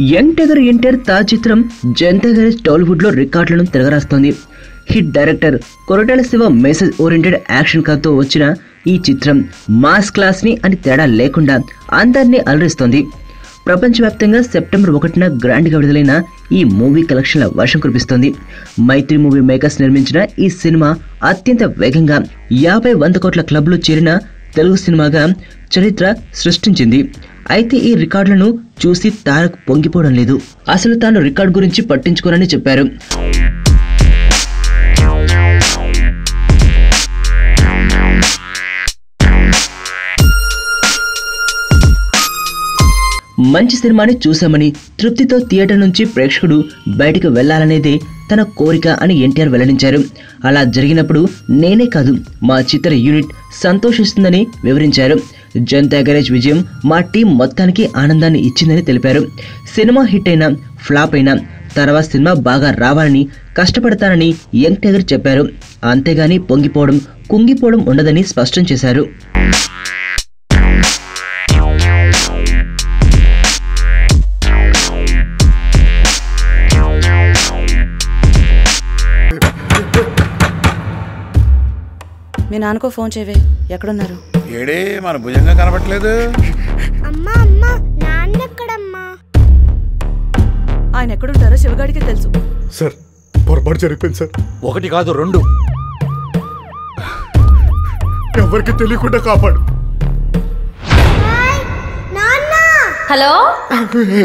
Young tiger NTR Taj చిత్రం Janata garage Tollywood లో రికార్డులను తిరగరాస్తోంది. Hit director Koratala Siva message oriented action కథతో వచ్చిన ఈ చిత్రం మాస్ క్లాస్ ని అని తేడా లేకుండా అందరినీ అలరిస్తోంది. ప్రపంచవ్యాప్తంగా సెప్టెంబర్ 1న గ్రాండ్ గా విడుదలైన ఈ మూవీ కలెక్షన్ల వర్షం కురిపిస్తోంది. మైత్రి మూవీ మేకర్స్ నిర్మించిన ఈ సినిమా అత్యంత వేగంగా 50-100 కోట్ల క్లబ్ లో చేరిన తెలుగు సినిమాగా చరిత్ర సృష్టించింది. అయితే ఈ రికార్డులను చూసి తారక్ పొంగిపోవడం లేదు. అసలు తాను రికార్డు గురించి పట్టించుకోనని చెప్పారు. మంచి సినిమాని చూశామని తృప్తితో థియేటర్ నుంచి ప్రేక్షకుడు బయటకు వెళ్లాలనేదే తన కోరిక అని ఎన్టీఆర్ వెల్లడించారు. అలా జరిగినప్పుడు నేనే కాదు మా చిత్ర యూనిట్ సంతోషిస్తుందని వివరించారు. జనతా గ్యారేజ్ విజయం మా టీం మొత్తానికి ఆనందాన్ని ఇచ్చిందని తెలిపారు. సినిమా హిట్ అయినా ఫ్లాప్ అయినా తర్వాత సినిమా బాగా రావాలని కష్టపడతానని యంగ్ టైగర్ చెప్పారు. అంతేగాని పొంగిపోవడం కుంగిపోవడం ఉండదని స్పష్టం చేశారు. మీ నాన్నకో ఫోన్ చేయవే, ఎక్కడున్నారు? ఏడే మన భుజంగా కనబట్లేదు. అమ్మా అమ్మా నాన్న ఎక్కడమ్మా? ఆయన ఎక్కడుంటారో శివగాడికి తెలుసు. సార్ పొరపాటు జరిగిపోయింది సార్. 1 కాదు 2. ఎవరికి తెలియకుండా కాపాడు. నాన్న. హలో